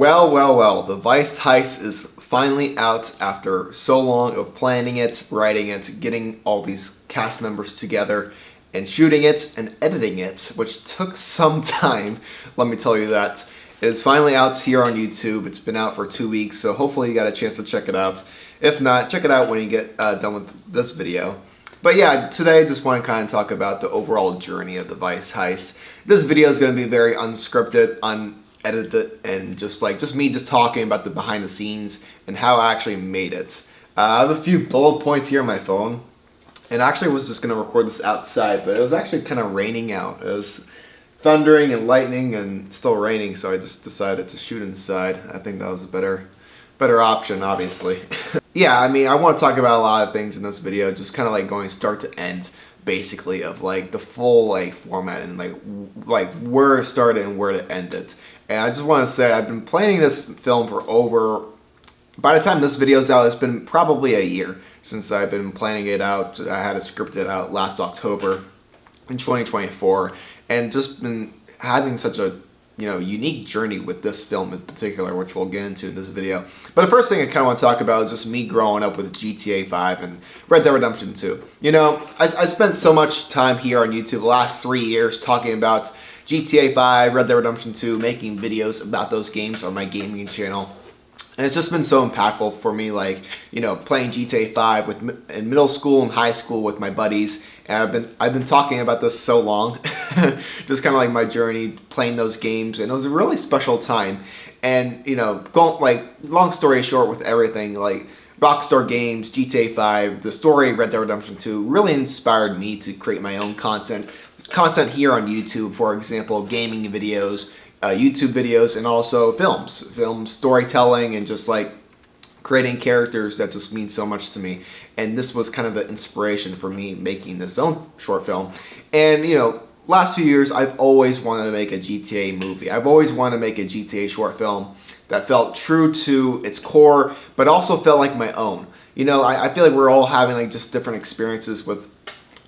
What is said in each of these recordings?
Well, the Vice Heist is finally out after so long of planning it, writing it, getting all these cast members together, and shooting it and editing it, which took some time, let me tell you that. It's finally out here on YouTube. It's been out for 2 weeks, so hopefully you got a chance to check it out. If not, check it out when you get done with this video. But yeah, today I just want to kind of talk about the overall journey of the Vice Heist. This video is going to be very unscripted, unedited, and just me talking about the behind the scenes and how I actually made it. I have a few bullet points here on my phone, and I actually was just going to record this outside, but it was actually kind of raining out. It was thundering and lightning and still raining, so I just decided to shoot inside. I think that was a better option, obviously. Yeah, I mean, I want to talk about a lot of things in this video, just kind of like going start to end, basically, of like the full like format and like where it started and where it ended. And I just want to say I've been planning this film for by the time this video's out, it's been probably a year since I've been planning it out. I had it scripted out last October in 2024, and just been having such a unique journey with this film in particular, which we'll get into in this video. But the first thing I kind of want to talk about is just me growing up with GTA 5 and Red Dead Redemption 2. You know, I spent so much time here on YouTube the last 3 years talking about GTA 5, Red Dead Redemption 2, making videos about those games on my gaming channel. And it's just been so impactful for me, like, playing GTA 5 in middle school and high school with my buddies. And I've been talking about this so long, just kind of like my journey playing those games, and it was a really special time. And long story short, with everything, like Rockstar Games, GTA 5, the story of Red Dead Redemption 2 really inspired me to create my own content here on YouTube. For example, gaming videos, YouTube videos, and also film storytelling, and just like creating characters that just mean so much to me. And this was kind of the inspiration for me making this own short film. And last few years I've always wanted to make a GTA movie. I've always wanted to make a GTA short film that felt true to its core, but also felt like my own. I feel like we're all having like just different experiences with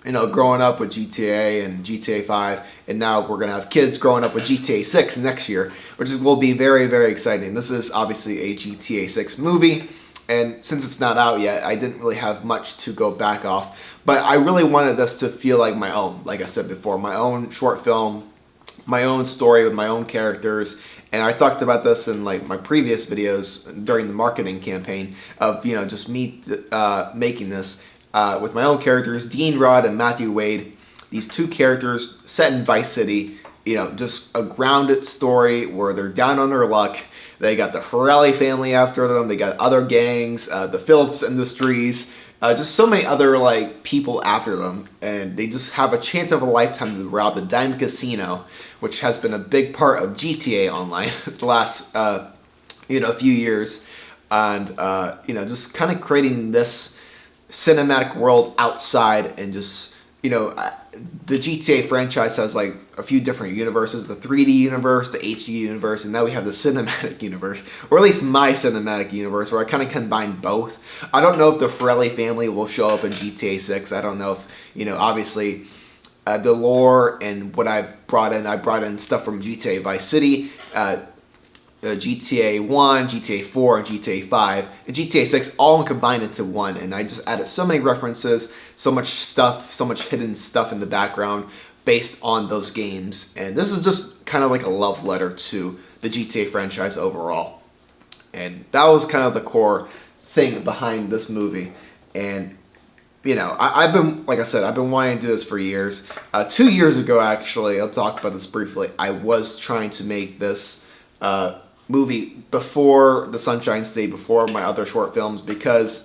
growing up with GTA and GTA 5, and now we're going to have kids growing up with GTA 6 next year, which will be very, very exciting. This is obviously a GTA 6 movie, and since it's not out yet, I didn't really have much to go back off, but I really wanted this to feel like my own, like I said before, my own short film, my own story with my own characters. And I talked about this in like my previous videos during the marketing campaign of just me making this. With my own characters, Dean Rudd and Matthew Wade, these two characters set in Vice City, just a grounded story where they're down on their luck. They got the Parren family after them, they got other gangs, the Phillips Industries, just so many other like people after them, and they just have a chance of a lifetime to rob the Diamond Casino, which has been a big part of GTA Online the last few years, and just kind of creating this cinematic world outside. And just the GTA franchise has like a few different universes: the 3D universe, the HD universe, and now we have the cinematic universe, or at least my cinematic universe, where I kind of combine both. I don't know if the Parren family will show up in GTA 6. I don't know if obviously the lore and what I brought in stuff from GTA Vice City, GTA 1, GTA 4, and GTA 5, and GTA 6 all combined into one, and I just added so many references, so much stuff, so much hidden stuff in the background based on those games. And this is just kind of like a love letter to the GTA franchise overall. And that was kind of the core thing behind this movie. And I've been, like I said, I've been wanting to do this for years. 2 years ago, actually, I'll talk about this briefly, I was trying to make this movie before the Sunshine State, before my other short films, because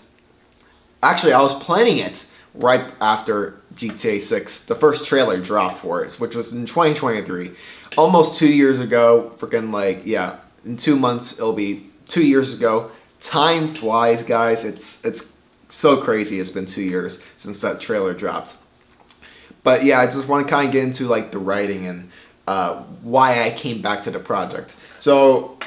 actually I was planning it right after GTA 6, the first trailer dropped for it, which was in 2023, almost 2 years ago. Freaking in 2 months it'll be 2 years ago. Time flies, guys. It's so crazy. It's been 2 years since that trailer dropped. But yeah, I just want to kind of get into like the writing and why I came back to the project. So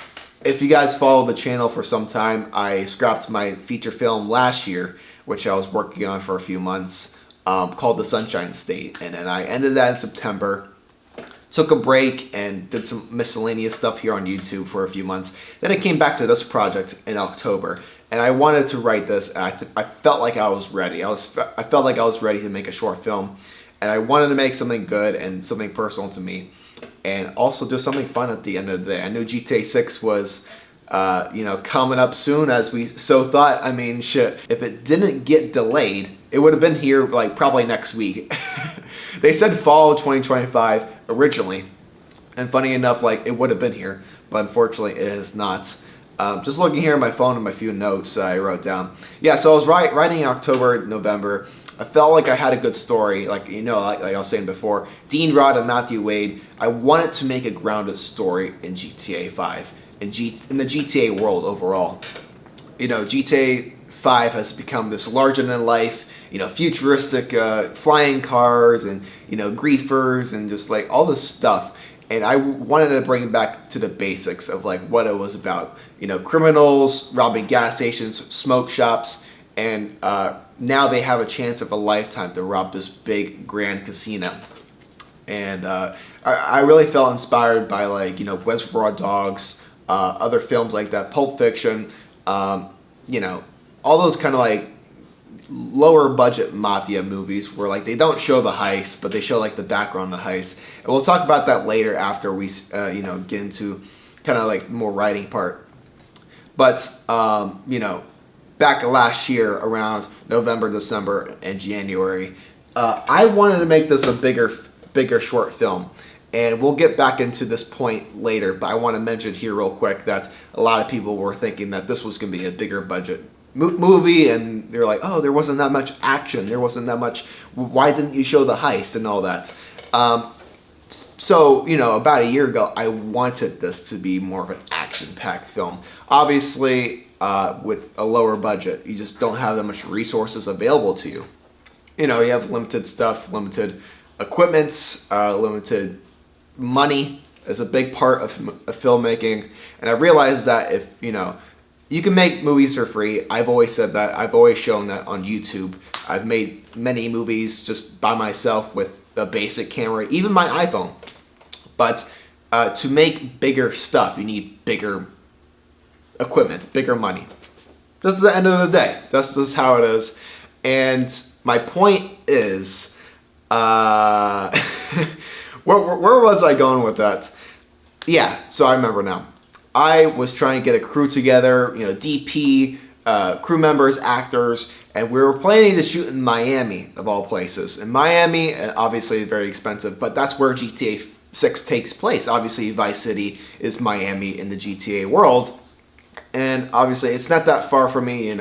if you guys follow the channel for some time, I scrapped my feature film last year, which I was working on for a few months, called The Sunshine State, and then I ended that in September. took a break and did some miscellaneous stuff here on YouTube for a few months. Then I came back to this project in October, and I wanted to write this. I felt like I was ready. I felt like I was ready to make a short film, and I wanted to make something good and something personal to me, and also do something fun at the end of the day. I knew GTA 6 was coming up soon, as we so thought. I mean, shit, if it didn't get delayed, it would have been here like probably next week. They said fall 2025 originally, and funny enough, like it would have been here, but unfortunately it is not. Just looking here on my phone and my few notes I wrote down. Yeah, so I was writing in October, November. I felt like I had a good story, like I was saying before, Dean Rod and Matthew Wade. I wanted to make a grounded story in GTA 5, in the GTA world overall. GTA 5 has become this larger-than-life, futuristic flying cars and, griefers and just like all this stuff. And I wanted to bring it back to the basics of like what it was about. Criminals robbing gas stations, smoke shops, and now they have a chance of a lifetime to rob this big grand casino. And I really felt inspired by like, Reservoir Dogs, other films like that, Pulp Fiction, all those kind of like lower budget mafia movies where like they don't show the heist, but they show like the background of the heist. And we'll talk about that later after we get into kind of like more writing part. But back last year around November, December, and January, I wanted to make this a bigger short film. And we'll get back into this point later, but I want to mention here real quick that a lot of people were thinking that this was going to be a bigger budget movie, and they're like, oh, there wasn't that much action, there wasn't that much, why didn't you show the heist and all that? So, about a year ago, I wanted this to be more of an action-packed film. Obviously, with a lower budget, you just don't have that much resources available to you. You have limited stuff, limited equipment, limited money is a big part of filmmaking. And I realized that if, you can make movies for free. I've always said that. I've always shown that on YouTube. I've made many movies just by myself with a basic camera, even my iPhone. But to make bigger stuff, you need bigger equipment, bigger money. Just at the end of the day. That's just how it is. And my point is, where was I going with that? Yeah, so I remember now. I was trying to get a crew together, DP, crew members, actors, and we were planning to shoot in Miami, of all places. In Miami, obviously very expensive, but that's where GTA 6 takes place. Obviously, Vice City is Miami in the GTA world, and obviously it's not that far from me,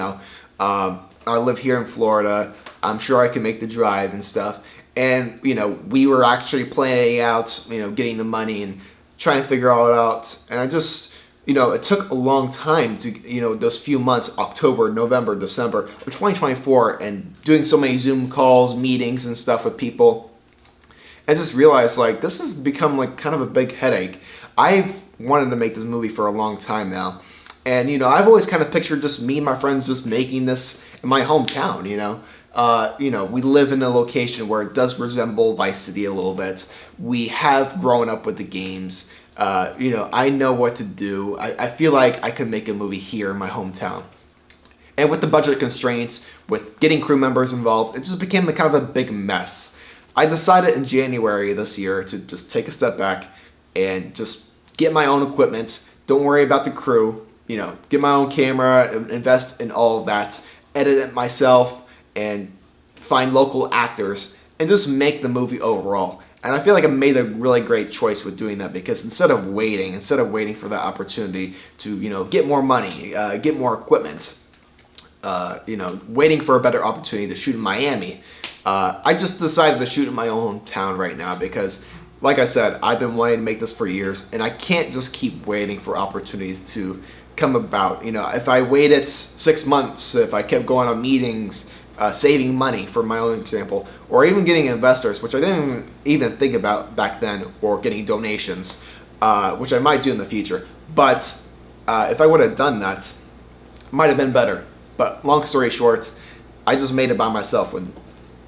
I live here in Florida. I'm sure I can make the drive and stuff. And, we were actually planning out, getting the money and trying to figure all it out. And I just, it took a long time to, those few months, October, November, December of 2024, and doing so many Zoom calls, meetings and stuff with people. I just realized, like, this has become, like, kind of a big headache. I've wanted to make this movie for a long time now. And, I've always kind of pictured just me and my friends just making this in my hometown, we live in a location where it does resemble Vice City a little bit. We have grown up with the games. I know what to do. I feel like I could make a movie here in my hometown. And with the budget constraints, with getting crew members involved, it just became a kind of a big mess. I decided in January this year to just take a step back and just get my own equipment. Don't worry about the crew. Get my own camera, invest in all of that, edit it myself, and find local actors, and just make the movie overall. And I feel like I made a really great choice with doing that, because instead of waiting for that opportunity to, get more money, get more equipment, waiting for a better opportunity to shoot in Miami, I just decided to shoot in my own town right now because, like I said, I've been wanting to make this for years, and I can't just keep waiting for opportunities to come about. If I waited 6 months, if I kept going on meetings, saving money, for my own example, or even getting investors, which I didn't even think about back then, or getting donations, which I might do in the future. But if I would have done that, it might have been better. But long story short, I just made it by myself with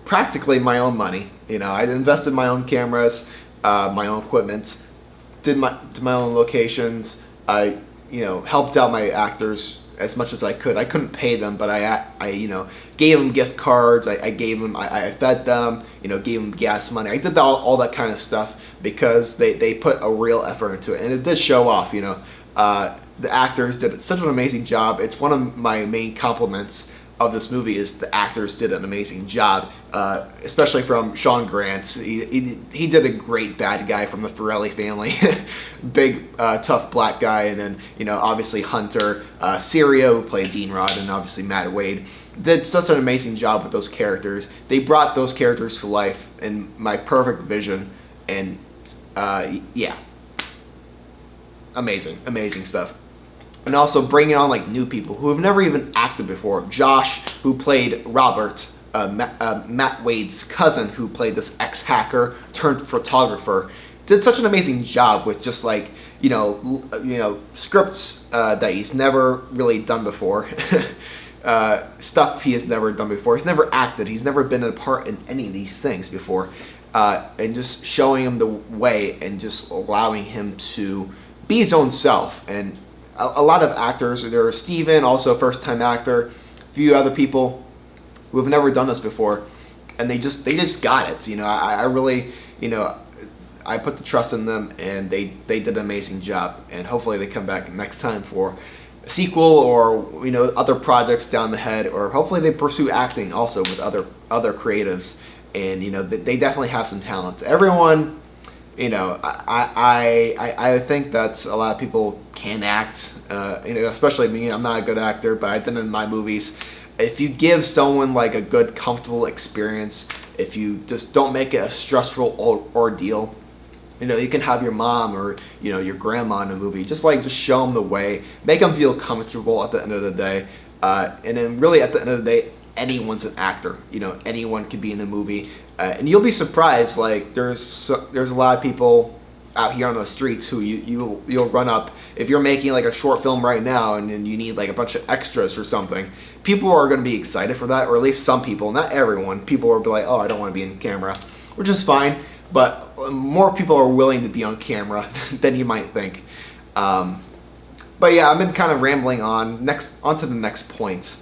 practically my own money. I invested in my own cameras. my own equipment, did my own locations. I helped out my actors as much as I could. I couldn't pay them, but I gave them gift cards. I fed them, gave them gas money. I did all that kind of stuff because they put a real effort into it, and it did show off. The actors did such an amazing job. It's one of my main compliments of this movie is the actors did an amazing job, especially from Sean Grant. He did a great bad guy from the Farrelly family, big tough black guy, and then obviously Hunter, Sirio, who played Dean Rod, and obviously Matt Wade did such an amazing job with those characters. They brought those characters to life in my perfect vision, and yeah, amazing stuff. And also bringing on like new people who have never even acted before. Josh, who played Robert, Matt Wade's cousin, who played this ex-hacker turned photographer, did such an amazing job with just like scripts that he's never really done before, stuff he has never done before. He's never acted. He's never been a part in any of these things before, and just showing him the way and just allowing him to be his own self. And a lot of actors, there was Steven, also a first-time actor, a few other people who have never done this before, and they just got it. I really, I put the trust in them, and they did an amazing job, and hopefully they come back next time for a sequel or other projects down the head, or hopefully they pursue acting also with other creatives, and they definitely have some talent. Everyone. I think that a lot of people can act, especially me. I'm not a good actor, but I've been in my movies. If you give someone like a good, comfortable experience, if you just don't make it a stressful ordeal, you can have your mom or your grandma in a movie. Just show them the way, make them feel comfortable at the end of the day, and then really at the end of the day, anyone's an actor. Anyone could be in a movie, and you'll be surprised. Like there's a lot of people out here on the streets who you'll run up if you're making like a short film right now, and then you need like a bunch of extras or something. People are going to be excited for that, or at least some people, not everyone. People will be like, oh, I don't want to be in camera, which is fine. But more people are willing to be on camera than you might think. But yeah, I've been kind of rambling on. On to the next point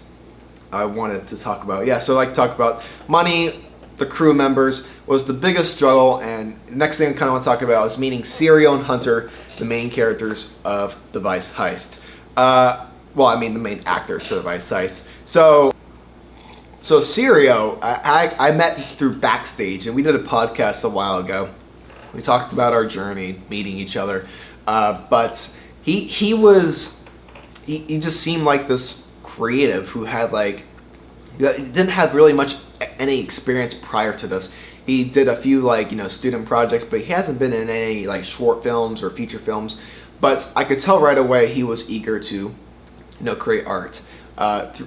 I wanted to talk about. Yeah, so talk about money, the crew members was the biggest struggle, and the next thing I kind of want to talk about is meeting Sirio and Hunter, the main characters of the Vice Heist. The main actors for the Vice Heist. So Sirio, I met through Backstage, and we did a podcast a while ago. We talked about our journey, meeting each other, but he just seemed like this creative who had didn't have really much any experience prior to this. He did a few student projects, but he hasn't been in any short films or feature films. But I could tell right away he was eager to create art.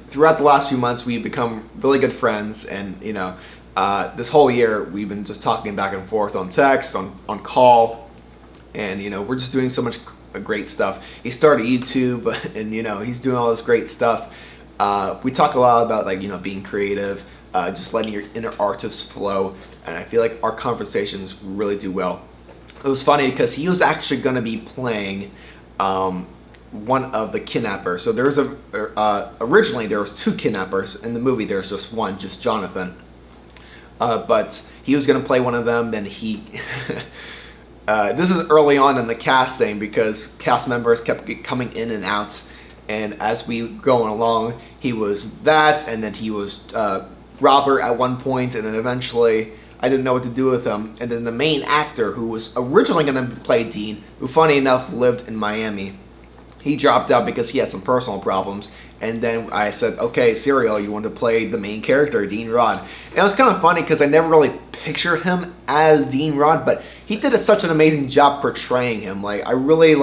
Throughout the last few months, we've become really good friends, and this whole year we've been just talking back and forth on text, on call, and we're just doing so much great stuff. He started YouTube, and he's doing all this great stuff. We talk a lot about being creative, just letting your inner artist flow, and I feel like our conversations really do well. It was funny because he was actually going to be playing one of the kidnappers. So there's originally there was two kidnappers in the movie. There's just one, just Jonathan. But he was going to play one of them. Then he this is early on in the casting because cast members kept coming in and out. And as we going along, he was that, and then he was Robert at one point, and then eventually I didn't know what to do with him. And then the main actor, who was originally going to play Dean, who funny enough lived in Miami, he dropped out because he had some personal problems. And then I said, okay, Sirio, you want to play the main character, Dean Rod. And it was kind of funny because I never really pictured him as Dean Rod, but he did such an amazing job portraying him. I really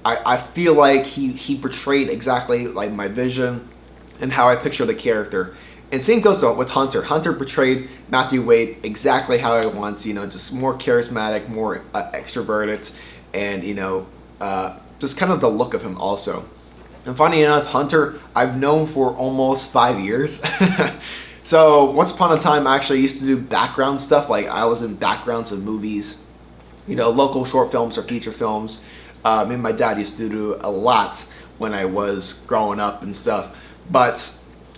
I feel like he portrayed exactly my vision and how I picture the character. And same goes with Hunter. Hunter portrayed Matthew Wade exactly how I want, just more charismatic, more extroverted, and just kind of the look of him also. And funny enough, Hunter I've known for almost 5 years. So once upon a time I actually used to do background stuff. I was in backgrounds of movies local short films or feature films. Me and my dad used to do a lot when I was growing up and stuff. But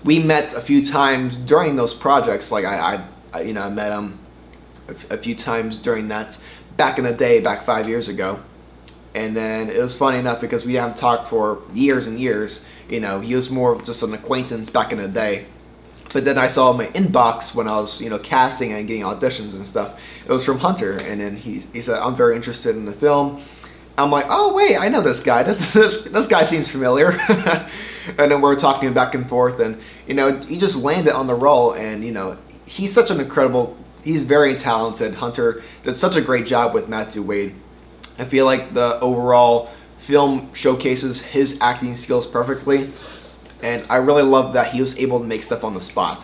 we met a few times during those projects. Like I met him a few times during that back in the day, back 5 years ago. And then it was funny enough because we haven't talked for years and years. He was more of just an acquaintance back in the day. But then I saw my inbox when I was, casting and getting auditions and stuff. It was from Hunter, and then he said, "I'm very interested in the film." I'm like, "Oh wait, I know this guy. This guy seems familiar." And then we're talking back and forth, and he just landed on the role, and he's such an incredible. He's very talented. Hunter did such a great job with Matthew Wade. I feel like the overall film showcases his acting skills perfectly. And I really love that he was able to make stuff on the spot.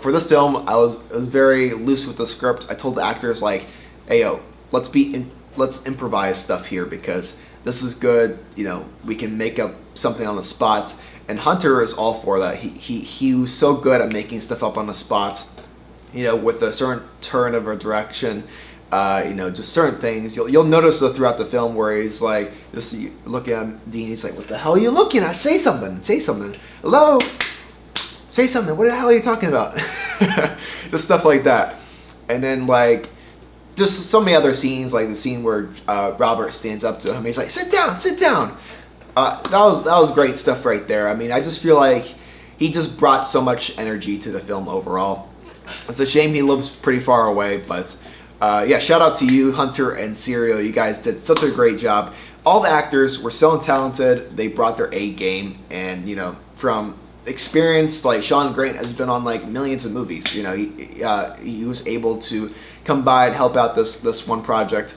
For this film, I was very loose with the script. I told the actors like, "Hey yo, let's improvise stuff here because this is good. We can make up something on the spot." And Hunter is all for that. He was so good at making stuff up on the spot. With a certain turn of a direction. Just certain things. You'll notice throughout the film where he's like, just looking at Dean, he's like, "What the hell are you looking at? Say something. Say something. Hello? Say something. What the hell are you talking about?" Just stuff like that. And then just so many other scenes, like the scene where Robert stands up to him. He's like, "Sit down, sit down." That was great stuff right there. I mean, I just feel like he just brought so much energy to the film overall. It's a shame he lives pretty far away, but shout out to you, Hunter and Serial. You guys did such a great job. All the actors were so talented. They brought their A game, and from experience, like Sean Grant has been on millions of movies. He was able to come by and help out this one project,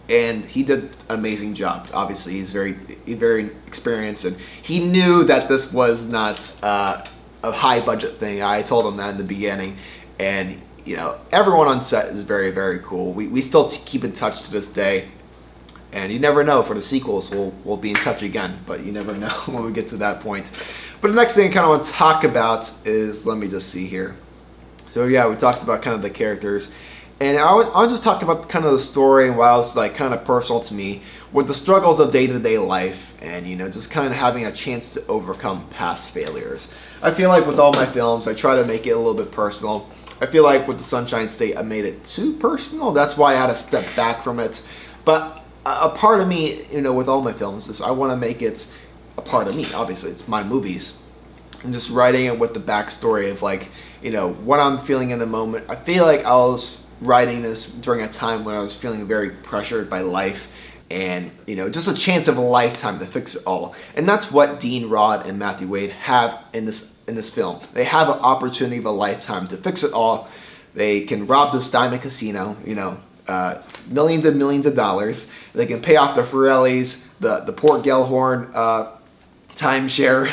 and he did an amazing job. Obviously, he's very experienced, and he knew that this was not a high budget thing. I told him that in the beginning, and everyone on set is very, very cool. We still keep in touch to this day. And you never know, for the sequels, we'll be in touch again. But you never know when we get to that point. But the next thing I kind of want to talk about is, let me just see here. So yeah, we talked about kind of the characters. And I'll just talk about kind of the story and why it's kind of personal to me with the struggles of day-to-day life and, just kind of having a chance to overcome past failures. I feel like with all my films, I try to make it a little bit personal. I feel like with the Sunshine State, I made it too personal. That's why I had to step back from it. But a part of me, with all my films, is I want to make it a part of me. Obviously, it's my movies. And just writing it with the backstory of what I'm feeling in the moment. I feel like I was writing this during a time when I was feeling very pressured by life. And, just a chance of a lifetime to fix it all. And that's what Dean Rod and Matthew Wade have in this film. They have an opportunity of a lifetime to fix it all. They can rob this diamond casino, millions and millions of dollars. They can pay off the Forellis, the Port Gellhorn timeshare,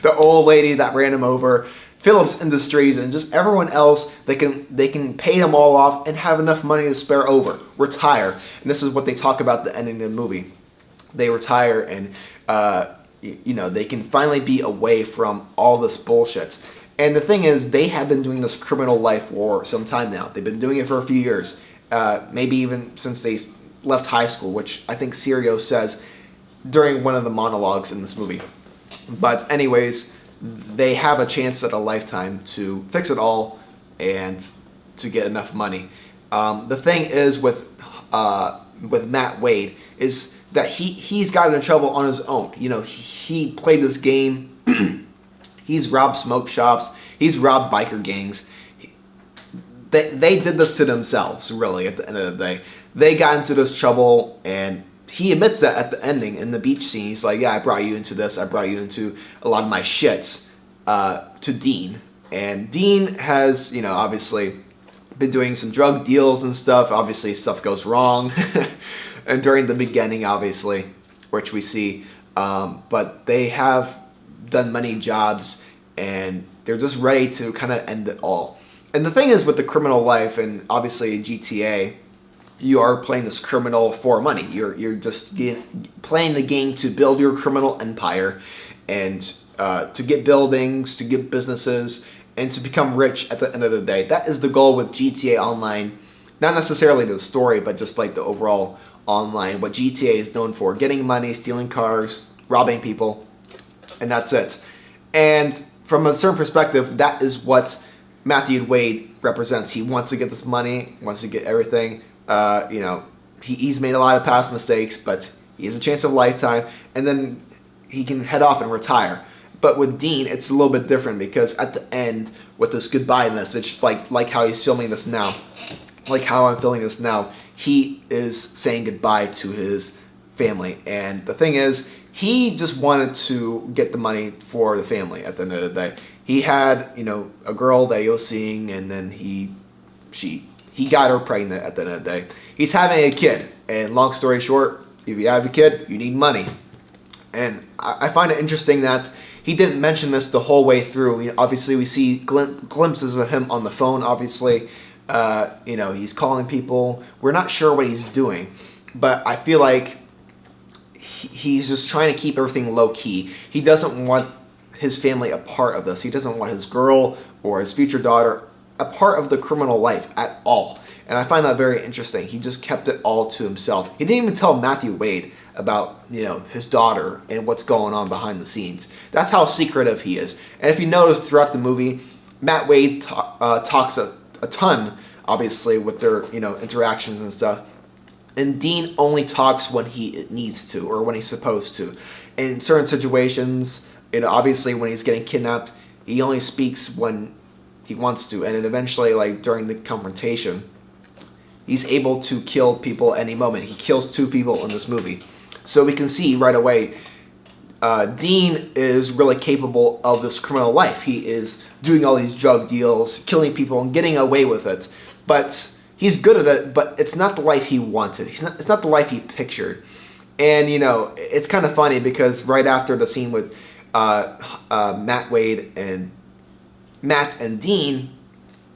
the old lady that ran him over, Phillips Industries, and just everyone else. They can pay them all off and have enough money to spare over, retire. And this is what they talk about at the ending of the movie. They retire and they can finally be away from all this bullshit. And the thing is, they have been doing this criminal life for some time now. They've been doing it for a few years, maybe even since they left high school, which I think Sirio says during one of the monologues in this movie. But anyways, they have a chance at a lifetime to fix it all and to get enough money. The thing is with Matt Wade is that he's gotten in trouble on his own. He played this game. He's robbed smoke shops. He's robbed biker gangs. They did this to themselves, really, at the end of the day. They got into this trouble, and he admits that at the ending in the beach scene. He's like, "Yeah, I brought you into this. I brought you into a lot of my shits," to Dean. And Dean has, obviously been doing some drug deals and stuff. Obviously, stuff goes wrong. And during the beginning, obviously, which we see. But they have done many jobs, and they're just ready to kind of end it all. And the thing is with the criminal life, and obviously in GTA, you are playing this criminal for money. You're just playing the game to build your criminal empire, and to get buildings, to get businesses, and to become rich at the end of the day. That is the goal with GTA Online not necessarily the story, but just like the overall online, what GTA is known for: getting money, stealing cars, robbing people, and that's it. And from a certain perspective, that is what Matthew Wade represents. He wants to get this money, wants to get everything. He's made a lot of past mistakes, but he has a chance of a lifetime, and then he can head off and retire. But with Dean, it's a little bit different, because at the end, with this goodbye message, like how he's filming this now, like how I'm filming this now, he is saying goodbye to his family. And the thing is, he just wanted to get the money for the family at the end of the day. He had, a girl that he was seeing, and then he got her pregnant at the end of the day. He's having a kid, and long story short, if you have a kid, you need money. And I find it interesting that he didn't mention this the whole way through. Obviously, we see glimpses of him on the phone, obviously. He's calling people. We're not sure what he's doing, but I feel like he's just trying to keep everything low-key. He doesn't want his family a part of this. He doesn't want his girl or his future daughter a part of the criminal life at all. And I find that very interesting. He just kept it all to himself. He didn't even tell Matthew Wade about, his daughter and what's going on behind the scenes. That's how secretive he is. And if you notice throughout the movie, Matt Wade talks a ton, obviously, with their, interactions and stuff. And Dean only talks when he needs to, or when he's supposed to. In certain situations, obviously when he's getting kidnapped, he only speaks when he wants to. And then eventually, like during the confrontation, he's able to kill people at any moment. He kills 2 people in this movie. So we can see right away, Dean is really capable of this criminal life. He is doing all these drug deals, killing people, and getting away with it. But he's good at it, but it's not the life he wanted. It's not the life he pictured. And, it's kind of funny, because right after the scene with Matt and Dean,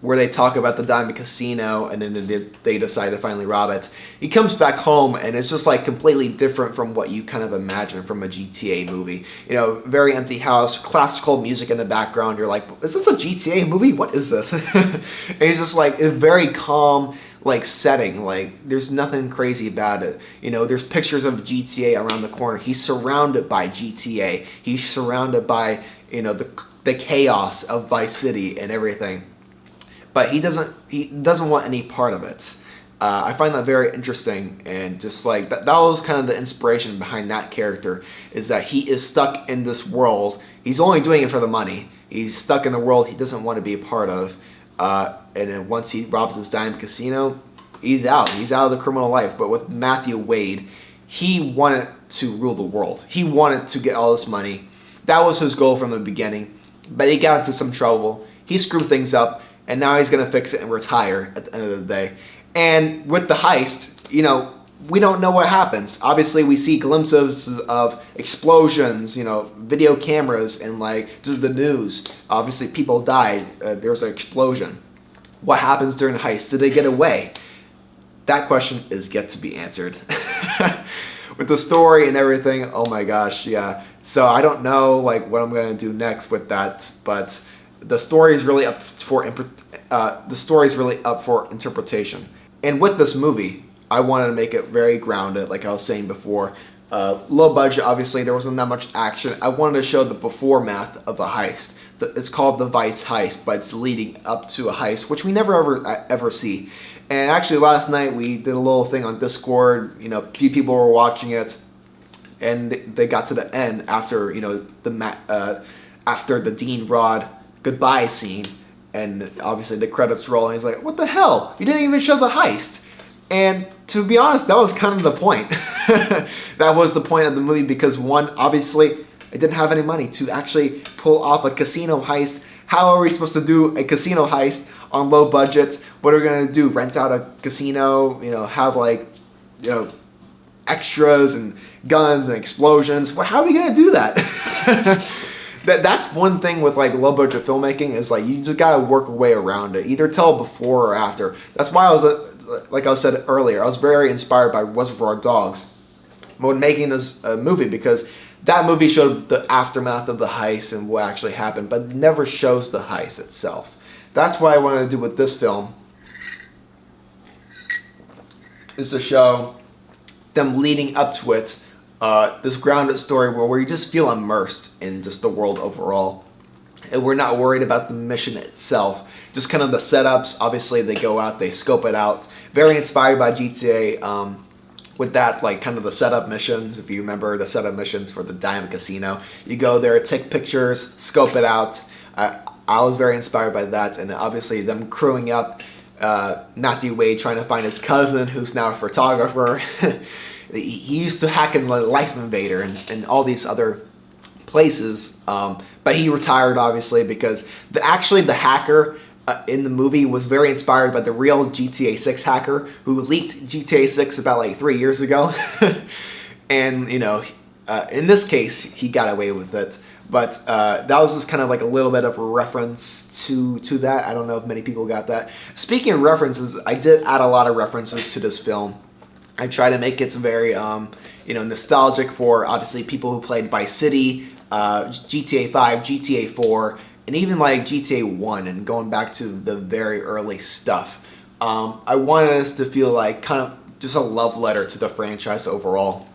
where they talk about the Diamond Casino, and then they decide to finally rob it, he comes back home, and it's just like completely different from what you kind of imagine from a GTA movie. Very empty house, classical music in the background. You're like, is this a GTA movie? What is this? And he's just like a very calm, like, setting. Like, there's nothing crazy about it. There's pictures of GTA around the corner. He's surrounded by GTA. He's surrounded by, the chaos of Vice City and everything. But he doesn't want any part of it. I find that very interesting, and just like that was kind of the inspiration behind that character, is that he is stuck in this world. He's only doing it for the money. He's stuck in the world he doesn't want to be a part of. And then once he robs this Diamond Casino, he's out. He's out of the criminal life. But with Matthew Wade, he wanted to rule the world. He wanted to get all this money. That was his goal from the beginning. But he got into some trouble. He screwed things up. And now he's going to fix it and retire at the end of the day. And with the heist, we don't know what happens. Obviously, we see glimpses of explosions, video cameras, and like just the news. Obviously, people died. There's an explosion. What happens during the heist? Did they get away? That question is yet to be answered. With the story and everything, oh my gosh, yeah. So I don't know like what I'm going to do next with that, but the story is really up for interpretation. And with this movie, I wanted to make it very grounded, like I was saying before. Low budget, obviously, there wasn't that much action. I wanted to show the before math of a heist. It's called the Vice Heist, but it's leading up to a heist, which we never ever see. And actually, last night we did a little thing on Discord. A few people were watching it, and they got to the end after after the Dean Rod goodbye scene, and obviously the credits roll, and he's like, what the hell? You didn't even show the heist. And to be honest, that was kind of the point. That was the point of the movie, because one, obviously, I didn't have any money to actually pull off a casino heist. How are we supposed to do a casino heist on low budget? What are we going to do? Rent out a casino, have like, extras and guns and explosions? How are we going to do that? That's one thing with like low budget filmmaking, is like you just gotta work a way around it. Either tell before or after. That's why I was like I said earlier, I was very inspired by Reservoir Dogs when making this movie, because that movie showed the aftermath of the heist and what actually happened, but never shows the heist itself. That's what I wanted to do with this film. is to show them leading up to it, this grounded story where you just feel immersed in just the world overall. And we're not worried about the mission itself. Just kind of the setups. Obviously, they go out, they scope it out. Very inspired by GTA. With that, like kind of the setup missions. If you remember the setup missions for the Diamond Casino, you go there, take pictures, scope it out. I was very inspired by that, and obviously them crewing up. Matthew Wade trying to find his cousin, who's now a photographer. He used to hack in Life Invader and all these other places, but he retired obviously because the hacker in the movie was very inspired by the real GTA 6 hacker who leaked GTA 6 about like 3 years ago. And in this case he got away with it, but that was just kind of like a little bit of a reference to that. I don't know if many people got that. Speaking of references, I did add a lot of references to this film. I try to make it very nostalgic for obviously people who played Vice City, GTA 5, GTA 4, and even like GTA 1, and going back to the very early stuff. I wanted us to feel like kind of just a love letter to the franchise overall.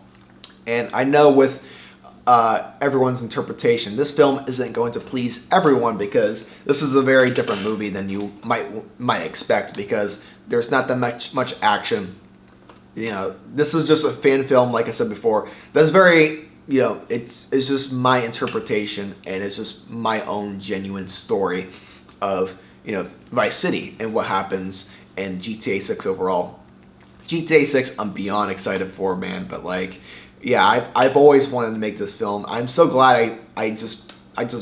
And I know with everyone's interpretation, this film isn't going to please everyone because this is a very different movie than you might expect, because there's not that much action. This is just a fan film, like I said before. That's very, it's just my interpretation, and it's just my own genuine story of, Vice City and what happens in GTA 6 overall. GTA 6, I'm beyond excited for, man. But like, yeah, I've always wanted to make this film. I'm so glad I just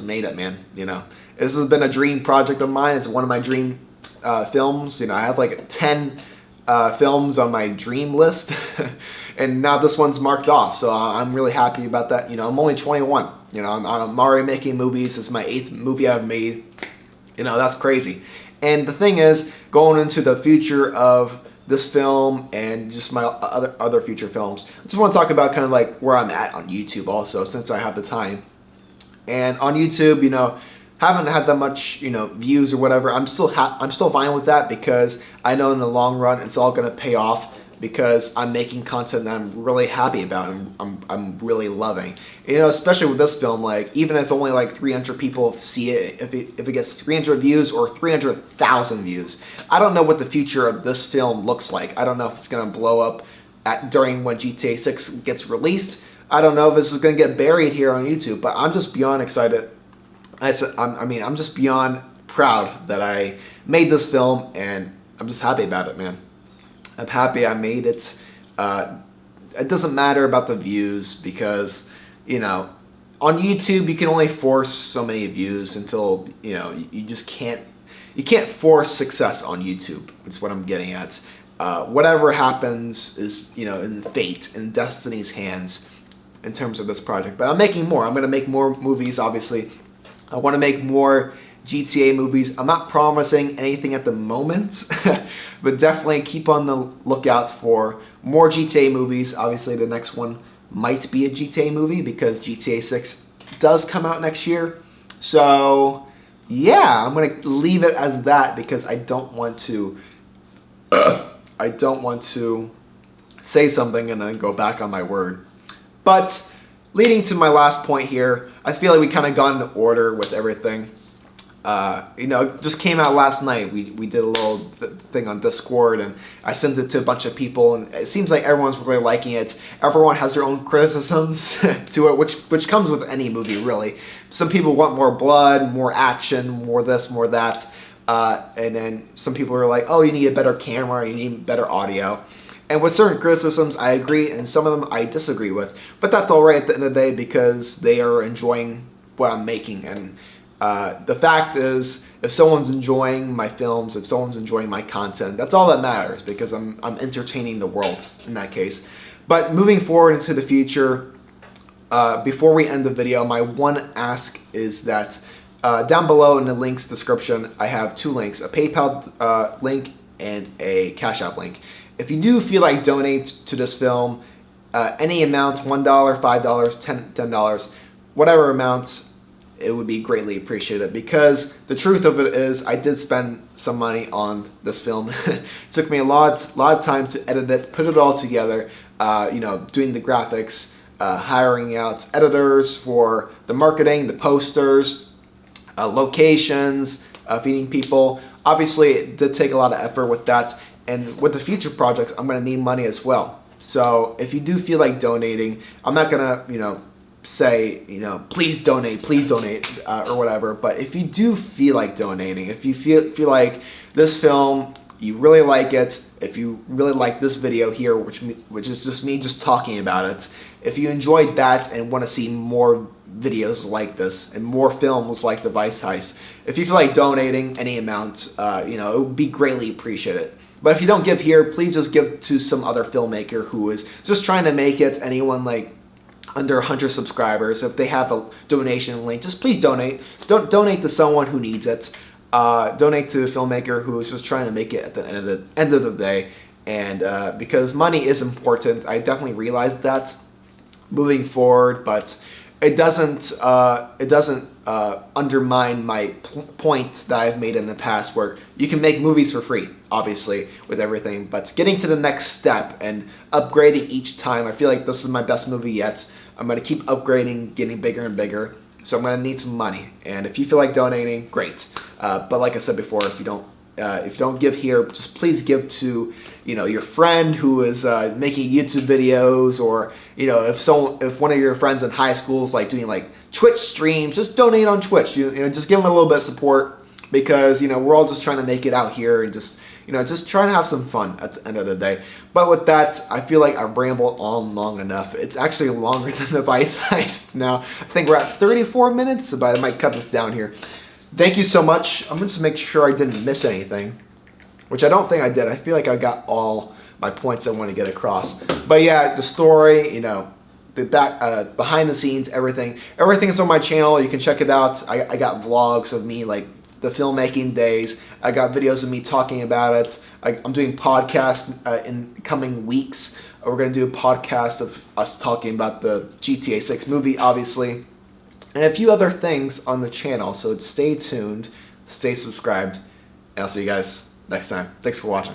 made it, man. This has been a dream project of mine. It's one of my dream films. I have like 10 films on my dream list, and now this one's marked off, so I'm really happy about that. I'm only 21. I'm already making movies. It's my 8th movie I've made. That's crazy. And the thing is, going into the future of this film and just my other future films, I just want to talk about kind of like where I'm at on YouTube also, since I have the time. And on YouTube, haven't had that much, views or whatever. I'm still fine with that, because I know in the long run it's all gonna pay off, because I'm making content that I'm really happy about and I'm really loving. Especially with this film, like even if only like 300 people see it, if it gets 300 views or 300,000 views, I don't know what the future of this film looks like. I don't know if it's gonna blow up during when GTA 6 gets released. I don't know if this is gonna get buried here on YouTube, but I'm just beyond excited. I'm just beyond proud that I made this film, and I'm just happy about it, man. I'm happy I made it. It doesn't matter about the views, because, on YouTube you can only force so many views until, you just can't force success on YouTube. That's what I'm getting at. Whatever happens is, in fate, in destiny's hands in terms of this project. But I'm making more. I'm going to make more movies, obviously. I want to make more GTA movies. I'm not promising anything at the moment, but definitely keep on the lookout for more GTA movies. Obviously, the next one might be a GTA movie, because GTA 6 does come out next year. So, yeah, I'm going to leave it as that, because I don't want to say something and then go back on my word. But leading to my last point here, I feel like we kind of got into order with everything. It just came out last night. We did a little thing on Discord, and I sent it to a bunch of people, and it seems like everyone's really liking it. Everyone has their own criticisms to it, which comes with any movie, really. Some people want more blood, more action, more this, more that. And then some people are like, oh, you need a better camera, you need better audio. And with certain criticisms, I agree, and some of them I disagree with. But that's all right at the end of the day, because they are enjoying what I'm making. And the fact is, if someone's enjoying my films, if someone's enjoying my content, that's all that matters, because I'm entertaining the world in that case. But moving forward into the future, before we end the video, my one ask is that down below in the links description, I have 2 links, a PayPal link and a Cash App link. If you do feel like donate to this film, any amount, $1, $5, $10, whatever amounts, it would be greatly appreciated, because the truth of it is I did spend some money on this film. It took me a lot of time to edit it, put it all together, doing the graphics, hiring out editors for the marketing, the posters, locations, feeding people. Obviously, it did take a lot of effort with that, and with the future projects, I'm going to need money as well. So if you do feel like donating, I'm not going to, say, please donate, or whatever. But if you do feel like donating, if you feel like this film, you really like it, if you really like this video here, which is just me just talking about it, if you enjoyed that and want to see more videos like this and more films like the Vice Heist, if you feel like donating any amount, it would be greatly appreciated. But if you don't give here, please just give to some other filmmaker who is just trying to make it. Anyone like under 100 subscribers, if they have a donation link, just please donate. Don't donate to someone who needs it. Donate to a filmmaker who is just trying to make it at the end of the day. And because money is important, I definitely realize that moving forward, but it doesn't undermine my point that I've made in the past, where you can make movies for free, obviously, with everything, but getting to the next step and upgrading each time. I feel like this is my best movie yet. I'm going to keep upgrading, getting bigger and bigger, so I'm going to need some money. And if you feel like donating, great. But like I said before, if you don't give here, just please give to your friend who is making YouTube videos, or if one of your friends in high school is like doing like Twitch streams, just donate on Twitch. Just give them a little bit of support, because we're all just trying to make it out here and just trying to have some fun at the end of the day. But with that, I feel like I've rambled on long enough. It's actually longer than the Vice Heist now. I think we're at 34 minutes, but I might cut this down here. Thank you so much. I'm going to make sure I didn't miss anything, which I don't think I did. I feel like I got all my points I want to get across. But yeah, the story, the back, behind the scenes, everything is on my channel. You can check it out. I got vlogs of me, like the filmmaking days. I got videos of me talking about it. I'm doing podcasts in coming weeks. We're going to do a podcast of us talking about the GTA 6 movie, obviously, and a few other things on the channel. So stay tuned, stay subscribed, and I'll see you guys next time. Thanks for watching.